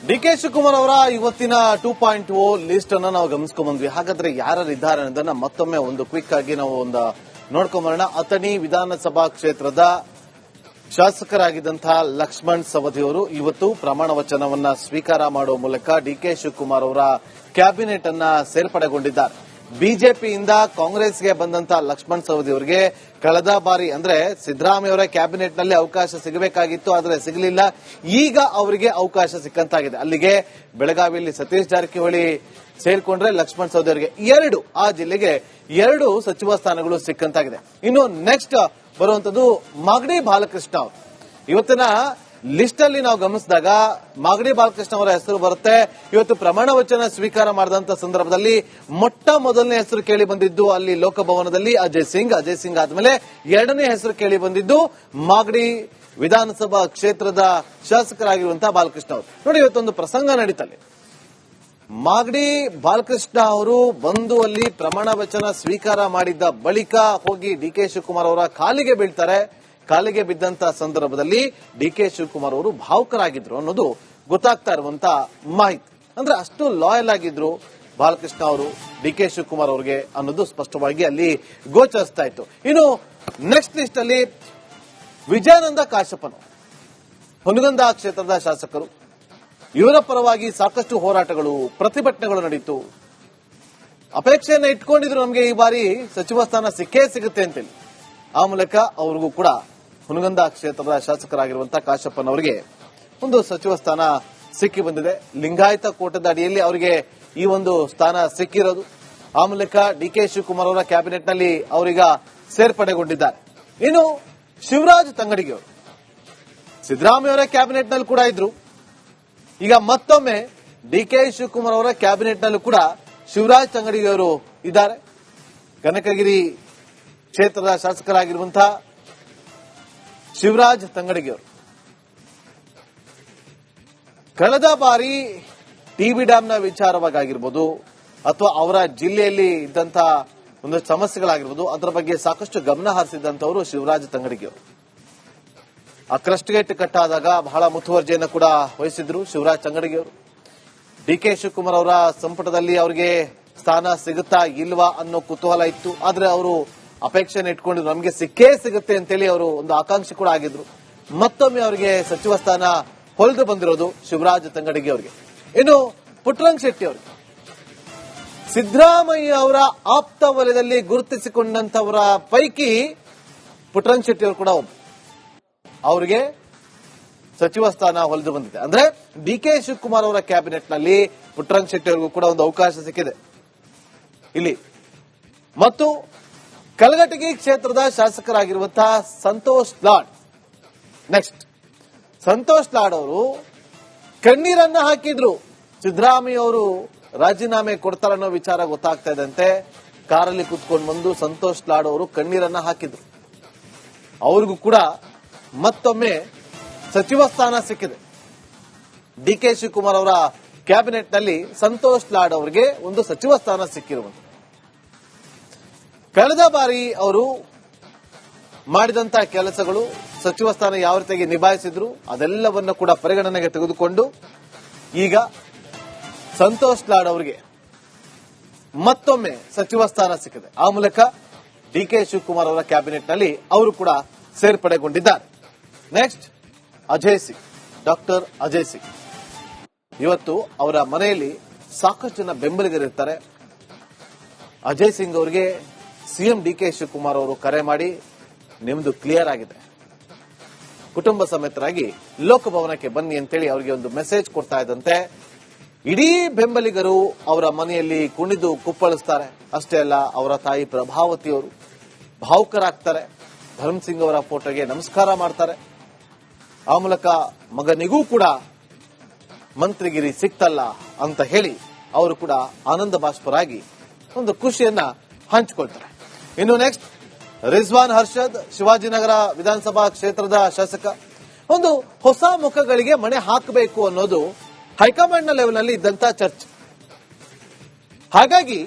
ಡಿ.ಕೆ. ಶಿವಕುಮಾರ್ ಅವರ ಇವತ್ತಿನ 2.0 ಲಿಸ್ಟ್ ಅನ್ನು ನಾವು ಗಮನಿಸ್ಕೊಂಡ್ ಬಂದ್ವಿ. ಹಾಗಾದ್ರೆ ಯಾರಿದ್ದಾರೆ ಅನ್ನೋದನ್ನ ಮತ್ತೊಮ್ಮೆ ಒಂದು ಕ್ವಿಕ್ ಆಗಿ ನಾವು ಒಂದು ನೋಡ್ಕೊಂಬರೋಣ. ಅಥಣಿ ವಿಧಾನಸಭಾ ಕ್ಷೇತ್ರದ ಶಾಸಕರಾಗಿದ್ದಂತಹ ಲಕ್ಷ್ಮಣ್ ಸವದಿ ಅವರು ಇವತ್ತು ಪ್ರಮಾಣ ವಚನವನ್ನ ಸ್ವೀಕಾರ ಮಾಡುವ ಮೂಲಕ ಡಿ.ಕೆ. ಶಿವಕುಮಾರ್ ಅವರ ಕ್ಯಾಬಿನೆಟ್ ಅನ್ನ ಸೇರ್ಪಡೆಗೊಂಡಿದ್ದಾರೆ. ಬಿಜೆಪಿಯಿಂದ ಕಾಂಗ್ರೆಸ್ಗೆ ಬಂದಂತಹ ಲಕ್ಷ್ಮಣ್ ಸವದಿ ಅವರಿಗೆ ಕಳೆದ ಬಾರಿ ಅಂದ್ರೆ ಸಿದ್ದರಾಮಯ್ಯ ಅವರ ಕ್ಯಾಬಿನೆಟ್ ನಲ್ಲಿ ಅವಕಾಶ ಸಿಗಬೇಕಾಗಿತ್ತು, ಆದರೆ ಸಿಗಲಿಲ್ಲ. ಈಗ ಅವರಿಗೆ ಅವಕಾಶ ಸಿಕ್ಕಂತಾಗಿದೆ. ಅಲ್ಲಿಗೆ ಬೆಳಗಾವಿಯಲ್ಲಿ ಸತೀಶ್ ಜಾರಕಿಹೊಳಿ ಸೇರ್ಕೊಂಡ್ರೆ ಲಕ್ಷ್ಮಣ್ ಸವದಿ ಅವರಿಗೆ ಆ ಜಿಲ್ಲೆಗೆ 2 ಸಚಿವ ಸ್ಥಾನಗಳು ಸಿಕ್ಕಂತಾಗಿದೆ. ಇನ್ನು ನೆಕ್ಸ್ಟ್ ಬರುವಂತದ್ದು ಮಾಗಡಿ ಬಾಲಕೃಷ್ಣ ಅವರು. ಇವತ್ತಿನ ಲಿಸ್ಟ್ ಅಲ್ಲಿ ನಾವು ಗಮನಿಸಿದಾಗ ಮಾಗಡಿ ಬಾಲಕೃಷ್ಣ ಅವರ ಹೆಸರು ಬರುತ್ತೆ. ಇವತ್ತು ಪ್ರಮಾಣ ವಚನ ಸ್ವೀಕಾರ ಮಾಡಿದಂತ ಸಂದರ್ಭದಲ್ಲಿ ಮೊಟ್ಟ ಮೊದಲನೇ ಹೆಸರು ಕೇಳಿ ಬಂದಿದ್ದು ಅಲ್ಲಿ ಲೋಕಭವನದಲ್ಲಿ ಅಜಯ್ ಸಿಂಗ್ ಆದ್ಮೇಲೆ ಎರಡನೇ ಹೆಸರು ಕೇಳಿ ಬಂದಿದ್ದು ಮಾಗಡಿ ವಿಧಾನಸಭಾ ಕ್ಷೇತ್ರದ ಶಾಸಕರಾಗಿರುವಂತಹ ಬಾಲಕೃಷ್ಣ ಅವರು. ನೋಡಿ, ಇವತ್ತೊಂದು ಪ್ರಸಂಗ ನಡೀತಲ್ಲಿ. ಮಾಗಡಿ ಬಾಲಕೃಷ್ಣ ಅವರು ಬಂದು ಅಲ್ಲಿ ಪ್ರಮಾಣ ವಚನ ಸ್ವೀಕಾರ ಮಾಡಿದ್ದ ಬಳಿಕ ಹೋಗಿ ಡಿ.ಕೆ. ಶಿವಕುಮಾರ್ ಅವರ ಕಾಲಿಗೆ ಬೀಳ್ತಾರೆ. ಕಾಲಿಗೆ ಬಿದ್ದಂತ ಸಂದರ್ಭದಲ್ಲಿ ಡಿ.ಕೆ. ಶಿವಕುಮಾರ್ ಅವರು ಭಾವುಕರಾಗಿದ್ರು ಅನ್ನೋದು ಗೊತ್ತಾಗ್ತಾ ಇರುವಂತ ಮಾಹಿತಿ. ಅಂದ್ರೆ ಅಷ್ಟು ಲಾಯಲ್ ಆಗಿದ್ರು ಬಾಲಕೃಷ್ಣ ಅವರು ಡಿ.ಕೆ. ಶಿವಕುಮಾರ್ ಅವರಿಗೆ ಅನ್ನೋದು ಸ್ಪಷ್ಟವಾಗಿ ಅಲ್ಲಿ ಗೋಚರಿಸ್ತಾ ಇತ್ತು. ಇನ್ನು ನೆಕ್ಸ್ಟ್ ಲಿಸ್ಟ್ ಅಲ್ಲಿ ವಿಜಯಾನಂದ ಕಾಶಪ್ಪನು, ಹುನಗಂದ ಕ್ಷೇತ್ರದ ಶಾಸಕರು. ಇವರ ಪರವಾಗಿ ಸಾಕಷ್ಟು ಹೋರಾಟಗಳು, ಪ್ರತಿಭಟನೆಗಳು ನಡೀತು. ಅಪೇಕ್ಷೆಯನ್ನ ಇಟ್ಕೊಂಡಿದ್ರು, ನಮಗೆ ಈ ಬಾರಿ ಸಚಿವ ಸ್ಥಾನ ಸಿಕ್ಕೇ ಸಿಗುತ್ತೆ ಅಂತೇಳಿ. ಆ ಮೂಲಕ ಅವ್ರಿಗೂ ಕೂಡ ಹುನಗಂದ ಕ್ಷೇತ್ರದ ಶಾಸಕರಾಗಿರುವಂತಹ ಕಾಶಪ್ಪನವರಿಗೆ ಒಂದು ಸಚಿವ ಸ್ಥಾನ ಸಿಕ್ಕಿ ಬಂದಿದೆ. ಲಿಂಗಾಯತ ಕೋಟದ ಅಡಿಯಲ್ಲಿ ಅವರಿಗೆ ಈ ಒಂದು ಸ್ಥಾನ ಸಿಕ್ಕಿರೋದು. ಆ ಮೂಲಕ ಡಿ.ಕೆ. ಶಿವಕುಮಾರ್ ಅವರ ಕ್ಯಾಬಿನೆಟ್ ನಲ್ಲಿ ಅವರೀಗ ಸೇರ್ಪಡೆಗೊಂಡಿದ್ದಾರೆ. ಇನ್ನು ಶಿವರಾಜ್ ತಂಗಡಗಿ ಅವರು ಸಿದ್ದರಾಮಯ್ಯ ಅವರ ಕ್ಯಾಬಿನೆಟ್ ನಲ್ಲಿ ಕೂಡ ಇದ್ರು. ಈಗ ಮತ್ತೊಮ್ಮೆ ಡಿ.ಕೆ. ಶಿವಕುಮಾರ್ ಅವರ ಕ್ಯಾಬಿನೆಟ್ ನಲ್ಲೂ ಕೂಡ ಶಿವರಾಜ್ ತಂಗಡಗಿ ಅವರು ಇದ್ದಾರೆ. ಕನಕಗಿರಿ ಕ್ಷೇತ್ರದ ಶಾಸಕರಾಗಿರುವಂತಹ ಶಿವರಾಜ್ ತಂಗಡಗಿ ಅವರು ಕಳೆದ ಬಾರಿ ಟಿಬಿ ಡ್ಯಾಂನ ವಿಚಾರವಾಗಿರ್ಬೋದು ಅಥವಾ ಅವರ ಜಿಲ್ಲೆಯಲ್ಲಿ ಇದ್ದಂತಹ ಒಂದು ಸಮಸ್ಯೆಗಳಾಗಿರ್ಬೋದು, ಅದರ ಬಗ್ಗೆ ಸಾಕಷ್ಟು ಗಮನ ಹರಿಸಿದಂತವರು ಶಿವರಾಜ್ ತಂಗಡಗಿ ಅವರು. ಆ ಕ್ರಸ್ಟ್ ಗೇಟ್ ಕಟ್ಟಾದಾಗ ಬಹಳ ಮುತುವರ್ಜಿಯನ್ನು ಕೂಡ ವಹಿಸಿದ್ರು ಶಿವರಾಜ್ ತಂಗಡಗಿ ಅವರು. ಡಿ.ಕೆ. ಶಿವಕುಮಾರ್ ಅವರ ಸಂಪುಟದಲ್ಲಿ ಅವರಿಗೆ ಸ್ಥಾನ ಸಿಗುತ್ತಾ ಇಲ್ವಾ ಅನ್ನೋ ಕುತೂಹಲ ಇತ್ತು. ಆದ್ರೆ ಅವರು ಅಪೇಕ್ಷೆಯನ್ನು ಇಟ್ಕೊಂಡಿದ್ರು, ನಮಗೆ ಸಿಕ್ಕೇ ಸಿಗುತ್ತೆ ಅಂತೇಳಿ ಅವರು ಒಂದು ಆಕಾಂಕ್ಷಿ ಕೂಡ ಆಗಿದ್ರು. ಮತ್ತೊಮ್ಮೆ ಅವರಿಗೆ ಸಚಿವ ಸ್ಥಾನ ಹೊಲಿದು ಬಂದಿರೋದು ಶಿವರಾಜ್ ತಂಗಡಗಿ ಅವರಿಗೆ. ಇನ್ನು ಪುಟ್ಟರಂಗ ಶೆಟ್ಟಿ ಅವರು ಸಿದ್ದರಾಮಯ್ಯ ಅವರ ಆಪ್ತ ವಲಯದಲ್ಲಿ ಗುರುತಿಸಿಕೊಂಡಂತವರ ಪೈಕಿ ಪುಟ್ಟರಂಗ ಶೆಟ್ಟಿ ಅವರು ಕೂಡ ಒಬ್ಬರು. ಅವರಿಗೆ ಸಚಿವ ಸ್ಥಾನ ಹೊಲಿದು ಬಂದಿದೆ. ಅಂದ್ರೆ ಡಿ.ಕೆ. ಶಿವಕುಮಾರ್ ಅವರ ಕ್ಯಾಬಿನೆಟ್ ನಲ್ಲಿ ಪುಟ್ಟರಂಗ ಶೆಟ್ಟಿ ಅವರಿಗೂ ಕೂಡ ಒಂದು ಅವಕಾಶ ಸಿಕ್ಕಿದೆ ಇಲ್ಲಿ. ಮತ್ತು ಕಲಘಟಗಿ ಕ್ಷೇತ್ರದ ಶಾಸಕರಾಗಿರುವಂತಹ ಸಂತೋಷ್ ಲಾಡ್. ನೆಕ್ಸ್ಟ್ ಸಂತೋಷ್ ಲಾಡ್ ಅವರು ಕಣ್ಣೀರನ್ನ ಹಾಕಿದ್ರು. ಸಿದ್ದರಾಮಯ್ಯ ಅವರು ರಾಜೀನಾಮೆ ಕೊಡ್ತಾರನ್ನೋ ವಿಚಾರ ಗೊತ್ತಾಗ್ತಾ ಇದ್ದಂತೆ ಕಾರಲ್ಲಿ ಕುತ್ಕೊಂಡು ಬಂದು ಸಂತೋಷ್ ಲಾಡ್ ಅವರು ಕಣ್ಣೀರನ್ನ ಹಾಕಿದ್ರು. ಅವ್ರಿಗೂ ಕೂಡ ಮತ್ತೊಮ್ಮೆ ಸಚಿವ ಸ್ಥಾನ ಸಿಕ್ಕಿದೆ. ಡಿ.ಕೆ. ಶಿವಕುಮಾರ್ ಅವರ ಕ್ಯಾಬಿನೆಟ್ ನಲ್ಲಿ ಸಂತೋಷ್ ಲಾಡ್ ಅವರಿಗೆ ಒಂದು ಸಚಿವ ಸ್ಥಾನ ಸಿಕ್ಕಿರುವುದು. ಕಳೆದ ಬಾರಿ ಅವರು ಮಾಡಿದಂತಹ ಕೆಲಸಗಳು, ಸಚಿವ ಸ್ಥಾನ ಯಾವ ರೀತಿಯಾಗಿ ನಿಭಾಯಿಸಿದ್ರು ಅದೆಲ್ಲವನ್ನ ಕೂಡ ಪರಿಗಣನೆಗೆ ತೆಗೆದುಕೊಂಡು ಈಗ ಸಂತೋಷ್ ಲಾಡ್ ಅವರಿಗೆ ಮತ್ತೊಮ್ಮೆ ಸಚಿವ ಸ್ಥಾನ ಸಿಕ್ಕಿದೆ. ಆ ಮೂಲಕ ಡಿ.ಕೆ. ಶಿವಕುಮಾರ್ ಅವರ ಕ್ಯಾಬಿನೆಟ್ ನಲ್ಲಿ ಅವರು ಕೂಡ ಸೇರ್ಪಡೆಗೊಂಡಿದ್ದಾರೆ. Next doctor Ajay Singh. ಇವತ್ತು ಅವರ ಮನೆಯಲ್ಲಿ ಸಾಕಷ್ಟು ಜನ ಬೆಂಬಲಿಗರಿರ್ತಾರೆ. ಅಜಯ್ ಸಿಂಗ್ ಅವರಿಗೆ ಸಿಎಂ ಡಿ.ಕೆ. ಶಿವಕುಮಾರ್ ಅವರು ಕರೆ ಮಾಡಿ, ನಿಮ್ದು ಕ್ಲಿಯರ್ ಆಗಿದೆ, ಕುಟುಂಬ ಸಮೇತರಾಗಿ ಲೋಕಭವನಕ್ಕೆ ಬನ್ನಿ ಅಂತೇಳಿ ಅವರಿಗೆ ಒಂದು ಮೆಸೇಜ್ ಕೊಡ್ತಾ ಇದ್ದಂತೆ ಇಡೀ ಬೆಂಬಲಿಗರು ಅವರ ಮನೆಯಲ್ಲಿ ಕುಣಿದು ಕುಪ್ಪಳಿಸ್ತಾರೆ. ಅಷ್ಟೇ ಅಲ್ಲ, ಅವರ ತಾಯಿ ಪ್ರಭಾವತಿ ಅವರು ಭಾವುಕರಾಗ್ತಾರೆ. ಧರ್ಮ್ ಸಿಂಗ್ ಅವರ ಫೋಟೋಗೆ ನಮಸ್ಕಾರ ಮಾಡ್ತಾರೆ. ಆ ಮೂಲಕ ಮಗನಿಗೂ ಕೂಡ ಮಂತ್ರಿಗಿರಿ ಸಿಕ್ತಲ್ಲ ಅಂತ ಹೇಳಿ ಅವರು ಕೂಡ ಆನಂದ ಬಾಷ್ಪರಾಗಿ ಒಂದು ಖುಷಿಯನ್ನ ಹಂಚಿಕೊಳ್ತಾರೆ. ಇನ್ನು ನೆಕ್ಸ್ಟ್ ರಿಜ್ವಾನ್ ಹರ್ಷದ್, ಶಿವಾಜಿನಗರ ವಿಧಾನಸಭಾ ಕ್ಷೇತ್ರದ ಶಾಸಕ. ಒಂದು ಹೊಸ ಮುಖಗಳಿಗೆ ಮಣೆ ಹಾಕಬೇಕು ಅನ್ನೋದು ಹೈಕಮಾಂಡ್ನ ಲೆವೆಲ್ನಲ್ಲಿ ಇದ್ದಂತ ಚರ್ಚೆ. ಹಾಗಾಗಿ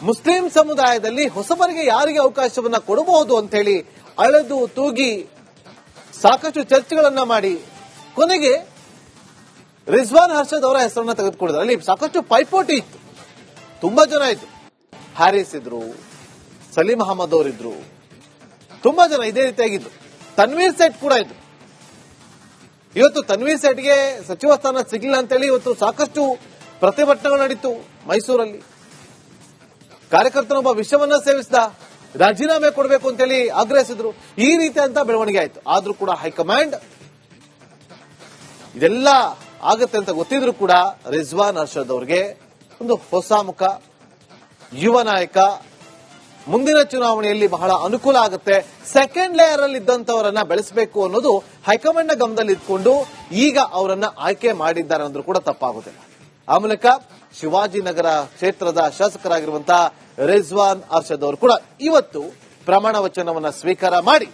ಮುಸ್ಲಿಂ ಸಮುದಾಯದಲ್ಲಿ ಹೊಸಬರಿಗೆ ಯಾರಿಗೆ ಅವಕಾಶವನ್ನ ಕೊಡಬಹುದು ಅಂತ ಹೇಳಿ ಅಳೆದು ತೂಗಿ ಸಾಕಷ್ಟು ಚರ್ಚೆಗಳನ್ನ ಮಾಡಿ ಕೊನೆಗೆ ರಿಜ್ವಾನ್ ಹರ್ಷದ್ ಅವರ ಹೆಸರನ್ನ ತೆಗೆದುಕೊಂಡಿದ್ದಾರೆ. ಅಲ್ಲಿ ಸಾಕಷ್ಟು ಪೈಪೋಟಿ ಇತ್ತು, ತುಂಬಾ ಜನ ಇದ್ರು. ಹ್ಯಾರಿಸ್ ಇದ್ರು, ಸಲೀಂ ಅಹಮದ್ ಅವರಿದ್ರು, ತುಂಬಾ ಜನ ಇದೇ ರೀತಿಯಾಗಿದ್ರು. ತನ್ವೀರ್ ಸೇಠ್ ಕೂಡ ಇದ್ರು. ಇವತ್ತು ತನ್ವೀರ್ ಸೇಠ್ಗೆ ಸಚಿವ ಸ್ಥಾನ ಸಿಗಲಿಲ್ಲ ಅಂತೇಳಿ ಇವತ್ತು ಸಾಕಷ್ಟು ಪ್ರತಿಭಟನೆಗಳು ನಡೀತು ಮೈಸೂರಲ್ಲಿ. ಕಾರ್ಯಕರ್ತನೊಬ್ಬ ವಿಷವನ್ನ ಸೇವಿಸಿದ, ರಾಜೀನಾಮೆ ಕೊಡಬೇಕು ಅಂತೇಳಿ ಆಗ್ರಹಿಸಿದ್ರು. ಈ ರೀತಿಯಂತ ಬೆಳವಣಿಗೆ ಆಯ್ತು. ಆದ್ರೂ ಕೂಡ ಹೈಕಮಾಂಡ್ ಇದೆಲ್ಲ ಆಗುತ್ತೆ ಅಂತ ಗೊತ್ತಿದ್ರು ಕೂಡ ರಿಜ್ವಾನ್ ಅರ್ಷದ್ ಅವರಿಗೆ ಒಂದು ಹೊಸ ಮುಖ, ಯುವ ನಾಯಕ, ಮುಂದಿನ ಚುನಾವಣೆಯಲ್ಲಿ ಬಹಳ ಅನುಕೂಲ ಆಗುತ್ತೆ, ಸೆಕೆಂಡ್ ಲೇಯರ್ ಅಲ್ಲಿ ಇದ್ದಂತವರನ್ನ ಬೆಳೆಸಬೇಕು ಅನ್ನೋದು ಹೈಕಮಾಂಡ್ ನ ಗಮನದಲ್ಲಿ ಇಟ್ಕೊಂಡು ಈಗ ಅವರನ್ನ ಆಯ್ಕೆ ಮಾಡಿದ್ದಾರೆ ಅಂದ್ರೂ ಕೂಡ ತಪ್ಪಾಗುತ್ತಿಲ್ಲ. ಆ ಮೂಲಕ ಶಿವಾಜಿನಗರ ಕ್ಷೇತ್ರದ ಶಾಸಕರಾಗಿರುವಂತಹ ರಿಜ್ವಾನ್ ಅರ್ಷದ್ ಅವರು ಕೂಡ ಇವತ್ತು ಪ್ರಮಾಣ ವಚನವನ್ನ ಸ್ವೀಕಾರ ಮಾಡಿ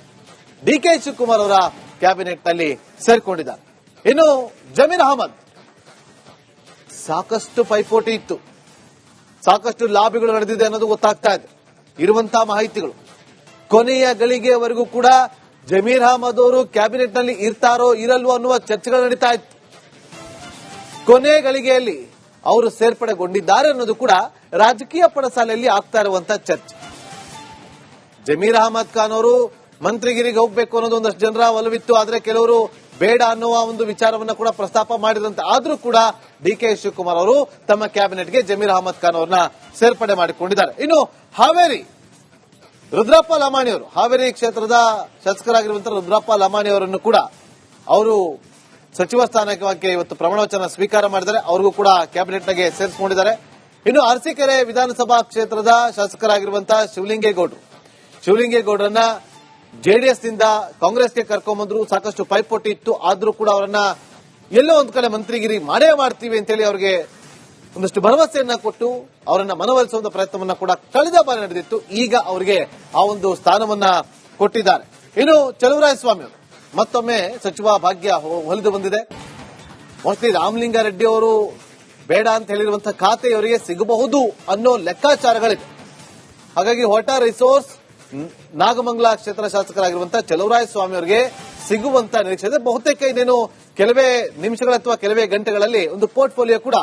ಡಿಕೆ ಶಿವಕುಮಾರ್ ಅವರ ಕ್ಯಾಬಿನೆಟ್ ನಲ್ಲಿ ಸೇರ್ಕೊಂಡಿದ್ದಾರೆ. ಇನ್ನು ಜಮೀರ್ ಅಹಮದ್, ಸಾಕಷ್ಟು ಪೈಪೋಟಿ ಇತ್ತು, ಸಾಕಷ್ಟು ಲಾಬಿಗಳು ನಡೆದಿದೆ ಅನ್ನೋದು ಗೊತ್ತಾಗ್ತಾ ಇದೆ. ಇರುವಂತಹ ಮಾಹಿತಿಗಳು ಕೊನೆಯ ಗಳಿಗೆವರೆಗೂ ಕೂಡ ಜಮೀರ್ ಅಹಮದ್ ಅವರು ಕ್ಯಾಬಿನೆಟ್ ನಲ್ಲಿ ಇರ್ತಾರೋ ಇರಲ್ವೋ ಅನ್ನುವ ಚರ್ಚೆಗಳು ನಡೀತಾ ಇತ್ತು. ಕೊನೆಯ ಗಳಿಗೆಯಲ್ಲಿ ಅವರು ಸೇರ್ಪಡೆಗೊಂಡಿದ್ದಾರೆ ಅನ್ನೋದು ಕೂಡ ರಾಜಕೀಯ ಪಡಸಾಲೆಯಲ್ಲಿ ಆಗ್ತಾ ಇರುವಂತಹ ಚರ್ಚೆ. ಜಮೀರ್ ಅಹಮದ್ ಖಾನ್ ಅವರು ಮಂತ್ರಿಗಿರಿಗೆ ಹೋಗ್ಬೇಕು ಅನ್ನೋದು ಒಂದಷ್ಟು ಜನರ ಒಲವಿತ್ತು. ಆದ್ರೆ ಕೆಲವರು ಬೇಡ ಅನ್ನುವ ಒಂದು ವಿಚಾರವನ್ನ ಕೂಡ ಪ್ರಸ್ತಾಪ ಮಾಡಿದಂತೆ. ಆದ್ರೂ ಕೂಡ ಡಿಕೆ ಶಿವಕುಮಾರ್ ಅವರು ತಮ್ಮ ಕ್ಯಾಬಿನೆಟ್ಗೆ ಜಮೀರ್ ಅಹಮದ್ ಖಾನ್ ಅವರನ್ನ ಸೇರ್ಪಡೆ ಮಾಡಿಕೊಂಡಿದ್ದಾರೆ. ಇನ್ನು ಹಾವೇರಿ ರುದ್ರಪ್ಪ ಲಮಾಣಿ ಅವರು, ಹಾವೇರಿ ಕ್ಷೇತ್ರದ ಶಾಸಕರಾಗಿರುವಂತಹ ರುದ್ರಪ್ಪ ಲಮಾಣಿ ಅವರನ್ನು ಕೂಡ ಅವರು ಸಚಿವ ಸ್ಥಾನಕ್ಕೆ ಇವತ್ತು ಪ್ರಮಾಣ ವಚನ ಸ್ವೀಕಾರ ಮಾಡಿದ್ದಾರೆ. ಅವ್ರಿಗೂ ಕೂಡ ಕ್ಯಾಬಿನೆಟ್ಗೆ ಸೇರಿಸಿಕೊಂಡಿದ್ದಾರೆ. ಇನ್ನು ಅರಸೀಕೆರೆ ವಿಧಾನಸಭಾ ಕ್ಷೇತ್ರದ ಶಾಸಕರಾಗಿರುವಂತಹ ಶಿವಲಿಂಗೇಗೌಡರನ್ನ ಜೆಡಿಎಸ್ ನಿಂದ ಕಾಂಗ್ರೆಸ್ಗೆ ಕರ್ಕೊಂಡ್ಬಂದ್ರು. ಸಾಕಷ್ಟು ಪೈಪೋಟಿ ಇತ್ತು. ಆದ್ರೂ ಕೂಡ ಅವರನ್ನ ಎಲ್ಲೋ ಒಂದ್ ಕಡೆ ಮಂತ್ರಿಗಿರಿ ಮಾಡೇ ಮಾಡ್ತೀವಿ ಅಂತೇಳಿ ಅವರಿಗೆ ಒಂದಷ್ಟು ಭರವಸೆಯನ್ನ ಕೊಟ್ಟು ಅವರನ್ನ ಮನವೊಲಿಸುವಂತ ಪ್ರಯತ್ನವನ್ನ ಕೂಡ ಕಳೆದ ಬಾರಿ ನಡೆದಿತ್ತು. ಈಗ ಅವರಿಗೆ ಆ ಒಂದು ಸ್ಥಾನವನ್ನ ಕೊಟ್ಟಿದ್ದಾರೆ. ಇನ್ನು ಚಲುವರಾಯಸ್ವಾಮಿ ಅವರು ಮತ್ತೊಮ್ಮೆ ಸಚಿವ ಭಾಗ್ಯ ಹೊಲಿದು ಬಂದಿದೆ. ಮೋಸ್ಟ್ಲಿ ರಾಮಲಿಂಗಾರೆಡ್ಡಿ ಅವರು ಬೇಡ ಅಂತ ಹೇಳಿರುವಂತಹ ಖಾತೆ ಇವರಿಗೆ ಸಿಗಬಹುದು ಅನ್ನೋ ಲೆಕ್ಕಾಚಾರಗಳಿದೆ. ಹಾಗಾಗಿ ವಾಟರ್ ರಿಸೋರ್ಸ್ ನಾಗಮಂಗಲ ಕ್ಷೇತ್ರ ಶಾಸಕರಾಗಿರುವಂತಹ ಚಲುವರಾಯಸ್ವಾಮಿ ಅವರಿಗೆ ಸಿಗುವಂತ ನಿರೀಕ್ಷೆ ಇದೆ. ಬಹುತೇಕ ಇನ್ನೇನು ಕೆಲವೇ ನಿಮಿಷಗಳ ಅಥವಾ ಕೆಲವೇ ಗಂಟೆಗಳಲ್ಲಿ ಒಂದು ಪೋರ್ಟ್ಫೋಲಿಯೋ ಕೂಡ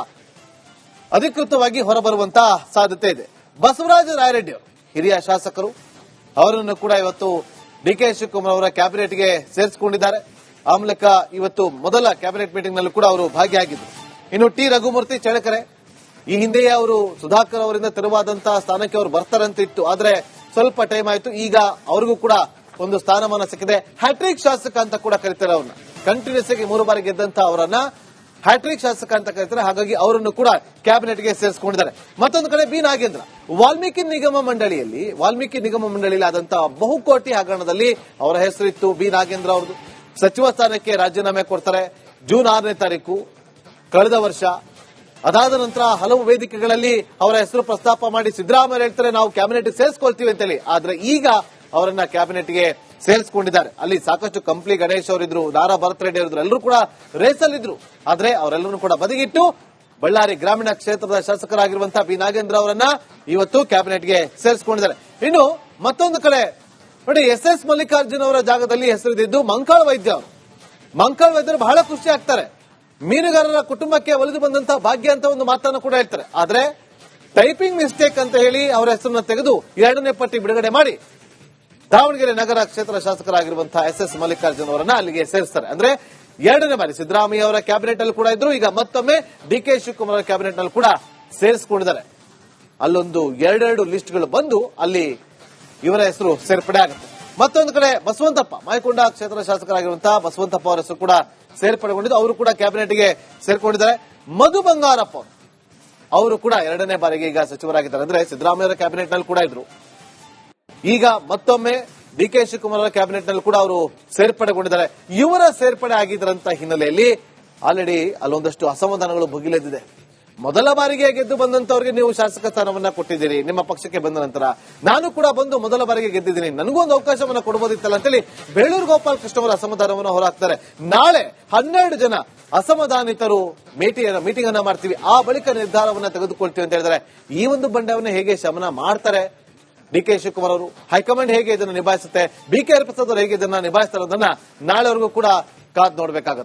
ಅಧಿಕೃತವಾಗಿ ಹೊರಬರುವಂತಹ ಸಾಧ್ಯತೆ ಇದೆ. ಬಸವರಾಜ ರಾಯರೆಡ್ಡಿ ಅವರು ಹಿರಿಯ ಶಾಸಕರು, ಅವರನ್ನು ಕೂಡ ಇವತ್ತು ಡಿಕೆ ಶಿವಕುಮಾರ್ ಅವರ ಕ್ಯಾಬಿನೆಟ್ಗೆ ಸೇರಿಸಿಕೊಂಡಿದ್ದಾರೆ. ಆ ಮೂಲಕ ಇವತ್ತು ಮೊದಲ ಕ್ಯಾಬಿನೆಟ್ ಮೀಟಿಂಗ್ ನಲ್ಲೂ ಕೂಡ ಅವರು ಭಾಗಿಯಾಗಿದ್ದರು. ಇನ್ನು ಟಿ ರಘುಮೂರ್ತಿ ಚಳ್ಳಕೆರೆ, ಈ ಹಿಂದೆಯೇ ಅವರು ಸುಧಾಕರ್ ಅವರಿಂದ ತೆರವಾದಂತಹ ಸ್ಥಾನಕ್ಕೆ ಅವರು ಬರ್ತಾರಂತ ಇತ್ತು. ಆದ್ರೆ ಸ್ವಲ್ಪ ಟೈಮ್ ಆಯ್ತು. ಈಗ ಅವರಿಗೂ ಕೂಡ ಒಂದು ಸ್ಥಾನಮಾನ ಸಿಕ್ಕಿದೆ. ಹ್ಯಾಟ್ರಿಕ್ ಶಾಸಕ ಅಂತ ಕೂಡ ಕರೀತಾರೆ ಅವ್ರನ್ನ. ಕಂಟಿನ್ಯೂಸ್ ಆಗಿ 3 ಬಾರಿ ಗೆದ್ದಂತ ಅವರನ್ನ ಹ್ಯಾಟ್ರಿಕ್ ಶಾಸಕ ಅಂತ ಕರೀತಾರೆ. ಹಾಗಾಗಿ ಅವರನ್ನು ಕೂಡ ಕ್ಯಾಬಿನೆಟ್ಗೆ ಸೇರಿಸಿಕೊಂಡಿದ್ದಾರೆ. ಮತ್ತೊಂದು ಕಡೆ ಬಿ ನಾಗೇಂದ್ರ, ವಾಲ್ಮೀಕಿ ನಿಗಮ ಮಂಡಳಿಯಲ್ಲಿ ಆದಂತಹ ಬಹುಕೋಟಿ ಹಗರಣದಲ್ಲಿ ಅವರ ಹೆಸರಿತ್ತು. ಬಿ ನಾಗೇಂದ್ರ ಅವರದು ಸಚಿವ ಸ್ಥಾನಕ್ಕೆ ರಾಜೀನಾಮೆ ಕೊಡ್ತಾರೆ ಜೂನ್ 6ನೇ ತಾರೀಕು ಕಳೆದ ವರ್ಷ. ಅದಾದ ನಂತರ ಹಲವು ವೇದಿಕೆಗಳಲ್ಲಿ ಅವರ ಹೆಸರು ಪ್ರಸ್ತಾಪ ಮಾಡಿ ಸಿದ್ದರಾಮಯ್ಯ ಹೇಳ್ತಾರೆ ನಾವು ಕ್ಯಾಬಿನೆಟ್ ಸೇರಿಸ್ಕೊಳ್ತೀವಿ ಅಂತೇಳಿ. ಆದ್ರೆ ಈಗ ಅವರನ್ನ ಕ್ಯಾಬಿನೆಟ್ಗೆ ಸೇರಿಸಿಕೊಂಡಿದ್ದಾರೆ. ಅಲ್ಲಿ ಸಾಕಷ್ಟು ಕಂಪ್ಲಿ ಗಣೇಶ್ ಅವರಿದ್ರು, ನಾರಾ ಭರತ್ ರೆಡ್ಡಿ ಅವರಿದ್ರು, ಎಲ್ಲರೂ ಕೂಡ ರೇಸಲ್ಲಿದ್ರು. ಆದ್ರೆ ಅವರೆಲ್ಲರೂ ಕೂಡ ಬದಿಗಿಟ್ಟು ಬಳ್ಳಾರಿ ಗ್ರಾಮೀಣ ಕ್ಷೇತ್ರದ ಶಾಸಕರಾಗಿರುವಂತಹ ಬಿ ನಾಗೇಂದ್ರ ಅವರನ್ನ ಇವತ್ತು ಕ್ಯಾಬಿನೆಟ್ಗೆ ಸೇರಿಸಿಕೊಂಡಿದ್ದಾರೆ. ಇನ್ನು ಮತ್ತೊಂದು ಕಡೆ ನೋಡಿ, ಎಸ್ ಮಲ್ಲಿಕಾರ್ಜುನ್ ಅವರ ಜಾಗದಲ್ಲಿ ಹೆಸರಿದ್ದು ಮಂಕಾಳ ವೈದ್ಯ ಅವರು. ಮಂಕಾಳ ವೈದ್ಯರು ಬಹಳ ಖುಷಿ ಆಗ್ತಾರೆ. ಮೀನುಗಾರರ ಕುಟುಂಬಕ್ಕೆ ಒಲಿದು ಬಂದಂತಹ ಭಾಗ್ಯ ಅಂತ ಒಂದು ಮಾತನ್ನು ಕೂಡ ಹೇಳ್ತಾರೆ. ಆದ್ರೆ ಟೈಪಿಂಗ್ ಮಿಸ್ಟೇಕ್ ಅಂತ ಹೇಳಿ ಅವರ ಹೆಸರನ್ನು ತೆಗೆದು 2ನೇ ಪಟ್ಟಿ ಬಿಡುಗಡೆ ಮಾಡಿ ದಾವಣಗೆರೆ ನಗರ ಕ್ಷೇತ್ರ ಶಾಸಕರಾಗಿರುವಂತಹ ಎಸ್ ಮಲ್ಲಿಕಾರ್ಜುನ್ ಅವರನ್ನ ಅಲ್ಲಿಗೆ ಸೇರಿಸ್ತಾರೆ. ಅಂದ್ರೆ 2ನೇ ಬಾರಿ ಸಿದ್ದರಾಮಯ್ಯ ಅವರ ಕ್ಯಾಬಿನೆಟ್ ಅಲ್ಲಿ ಕೂಡ ಇದ್ರು. ಈಗ ಮತ್ತೊಮ್ಮೆ ಡಿಕೆ ಶಿವಕುಮಾರ್ ಅವರ ಕ್ಯಾಬಿನೆಟ್ ನಲ್ಲಿ ಕೂಡ ಸೇರಿಸಿಕೊಂಡಿದ್ದಾರೆ. ಅಲ್ಲೊಂದು 2 ಲಿಸ್ಟ್ಗಳು ಬಂದು ಅಲ್ಲಿ ಇವರ ಹೆಸರು ಸೇರ್ಪಡೆ ಆಗುತ್ತೆ. ಮತ್ತೊಂದು ಕಡೆ ಬಸವಂತಪ್ಪ, ಮಾಯಕೊಂಡ ಕ್ಷೇತ್ರ ಶಾಸಕರಾಗಿರುವಂತಹ ಬಸವಂತಪ್ಪ ಅವರ ಹೆಸರು ಕೂಡ ಸೇರ್ಪಡೆಗೊಂಡಿದ್ದು. ಅವರು ಕೂಡ ಕ್ಯಾಬಿನೆಟ್ಗೆ ಸೇರ್ಕೊಂಡಿದ್ದಾರೆ. ಮಧು ಬಂಗಾರಪ್ಪ ಅವರು ಕೂಡ 2ನೇ ಬಾರಿಗೆ ಈಗ ಸಚಿವರಾಗಿದ್ದಾರೆ. ಅಂದ್ರೆ ಸಿದ್ದರಾಮಯ್ಯ ಅವರ ಕ್ಯಾಬಿನೆಟ್ ನಲ್ಲಿ ಕೂಡ ಇದ್ರು. ಈಗ ಮತ್ತೊಮ್ಮೆ ಡಿಕೆ ಶಿವಕುಮಾರ್ ಅವರ ಕ್ಯಾಬಿನೆಟ್ ನಲ್ಲಿ ಕೂಡ ಅವರು ಸೇರ್ಪಡೆಗೊಂಡಿದ್ದಾರೆ. ಇವರ ಸೇರ್ಪಡೆ ಆಗಿದ್ರಂತ ಹಿನ್ನೆಲೆಯಲ್ಲಿ ಆಲ್ರೆಡಿ ಅಲ್ಲೊಂದಷ್ಟು ಅಸಮಾಧಾನಗಳು ಭುಗಿಲೆದ್ದಿದೆ. ಮೊದಲ ಬಾರಿಗೆ ಗೆದ್ದು ಬಂದಂತವರಿಗೆ ನೀವು ಶಾಸಕ ಸ್ಥಾನವನ್ನ ಕೊಟ್ಟಿದ್ದೀರಿ ನಿಮ್ಮ ಪಕ್ಷಕ್ಕೆ ಬಂದ ನಂತರ. ನಾನು ಕೂಡ ಬಂದು ಮೊದಲ ಬಾರಿಗೆ ಗೆದ್ದಿದ್ದೀನಿ, ನನಗೂ ಒಂದು ಅವಕಾಶವನ್ನ ಕೊಡಬಹುದಿತ್ತಲ್ಲ ಅಂತೇಳಿ ಬೇಳೂರು ಗೋಪಾಲ್ ಕೃಷ್ಣ ಅವರ ಅಸಮಾಧಾನವನ್ನು ಹೊರಹಾಕ್ತಾರೆ. ನಾಳೆ 12 ಜನ ಅಸಮಾಧಾನಿತರು ಮೀಟಿಂಗ್ ಅನ್ನ ಮಾಡ್ತೀವಿ, ಆ ಬಳಿಕ ನಿರ್ಧಾರವನ್ನ ತೆಗೆದುಕೊಳ್ತೀವಿ ಅಂತ ಹೇಳಿದ್ರೆ ಈ ಒಂದು ಬಂಡವನ್ನು ಹೇಗೆ ಶಮನ ಮಾಡ್ತಾರೆ ಡಿಕೆ ಶಿವಕುಮಾರ್ ಅವರು? ಹೈಕಮಾಂಡ್ ಹೇಗೆ ಇದನ್ನು ನಿಭಾಯಿಸುತ್ತೆ? ಬಿಕೆ ಪ್ರಸಾದ್ ಅವರು ಹೇಗೆ ಇದನ್ನ ನಿಭಾಯಿಸ್ತಾರೆ ಅನ್ನೋದನ್ನ ನಾಳೆವರೆಗೂ ಕೂಡ ಕಾದ್ ನೋಡಬೇಕಾಗುತ್ತೆ.